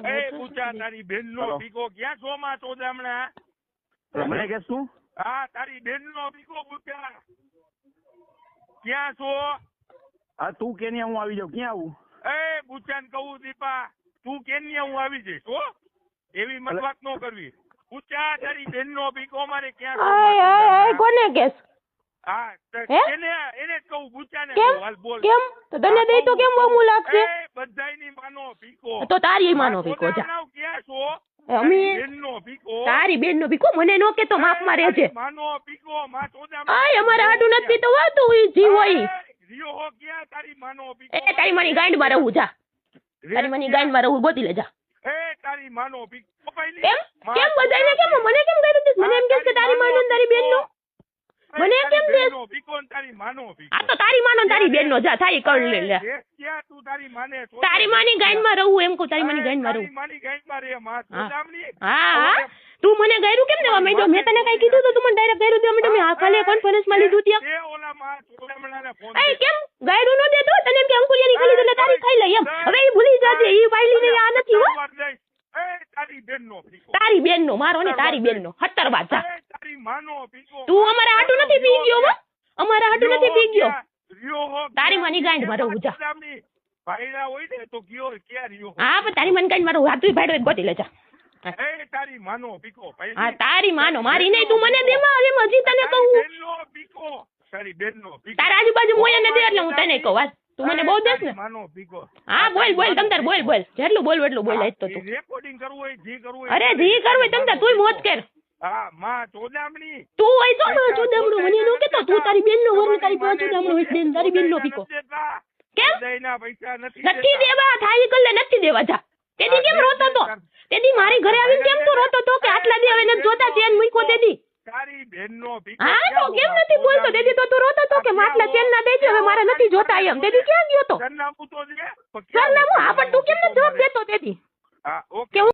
એ પૂછા તારી બેન નો ભીખો ક્યાં છો માં ચોદામણા? મને કે શું? હા તારી બેન નો ભીખો પૂછા ક્યાં છો? હા તું કે ને હું આવી જાઉં. ક્યાં આવું? એ પૂછાને કહું દીપા તું કેની હું આવી જઈશ હો એવી મત વાત ન કરવી. પૂછા તારી બેન નો ભીખો મારે ક્યાં છો? કોને કેસ? હા એને જ કહું પૂછાને હાલ બોલ. કેમ તો તને દઈ તો કેમ બહુ લાગશે? બધાયની માનો ભીખો તો તારી માનો ભીખો જા. ક્યાં છો? અમે બેન નો ભીખો. તારી બેન નો ભીખો મને નો કે તો માફ માં રહેજે. માનો ભીખો માં ચોદામણા. આય અમારે આડું નથી તો વાતું ઈ જી હોય. રિયો હો ક્યાં તારી માનો ભીખો? એ તારી માની ગાંડ માં રહું જા. તારી માની ગાંડ માં રહું ગોતી લે જા. એ તારી માનો ભીખો. કેમ કેમ બધાને કેમ મને કેમ કહી દીધું? મને એમ કે તારી માનો ને તારી બેન નો મને કેમ દે? ભીખો ને તારી માનો ભીખો. આ તો તારી માનો ને તારી બેન નો જા થાય કર લે લે. ક્યાં તું તારી માને તારી માની ગાંડ માં રહું એમ કહું. તારી માની ગાંડ માં રહું. તારી માની ગાંડ માં રે માં ચોદામણી. હા તું મને ગાયરું કેમ દેવા માંડ્યો? મેં તને કઈ કીધું તો તું મને ડાયરેક્ટ ગાયરું દેવા માંડ્યો. મેં આ કાલે કોન્ફરન્સ માં લીધું ત્યાં. એ ઓલા માં ચોદામણાને ફોન. એ કેમ ગાયરું નો દેતો? તને એમ કે અંકુલિયાની ખાલી એટલે તારી ખાઈ લઈ એમ. હવે ઈ ભૂલી જાજે ઈ પાઈલી ને આ નથી હો. એ તારી બેન નો ભીખો. તારી બેન નો મારો ને તારી બેન નો 17 વાત જા. તારી માનો ભીખો. તું અમારા હાટુ નથી પી ગયો હો. અમારા હાટુ નથી પી ગયો. રિયો હો તારી માની ગાંડ માં રહું જા. ભાઈડા હોય ને તો ગયો ક્યાં રિયો? હા પણ તારી માની ગાંડ માં રહું. હાથું ભાડો ગોતી લે જા. એ તારી માનો ભીખો. હા તારી માનો મારી નહીં તું મને દેમાં એમ હજી તને કહું. બેન નો ભીખો. તારી બેન નો ભીખો. તારા આજુબાજુ મોયા ને દે એટલે હું તને કહું. વાત તું મને બહુ દેસ ને. માનો ભીખો. હા બોલ બોલ તમતાર બોલ બોલ. જેટલું બોલ એટલું બોલ આજ તો તું. રેકોર્ડિંગ કરવું હોય જી કરવું અરે જી કરવું હોય તમતાર તુંય મોજ કર. હા માં ચોદામણી. તું હોય તો માં ચોદામણું મને નો કેતો. તું તારી બેન નો વર તારી ચોદામણું હોય બેન તારી બેન નો ભીખો. કેમ દઈના પૈસા નથી દેવા? થાય કલ્લે નથી દેવા જા. તેદી કેમ રોતો તો? તેદી મારી ઘરે આવીને કેમ તું રોતો તો કે આટલા દી હવે ને જોતા ચેન મૂકો તેદી? તારી બેન નો ભીખો. હા તો કેમ નથી બોલતો? તેદી તો તું રોતો તો કે માટલા ચેન ના દેજે હવે મારે નથી જોતા એમ. તેદી ક્યાં ગયો તો? સરનામું તો દે. સરનામું હા પણ તું કેમ નથી જવાબ દેતો તેદી? હા ઓકે.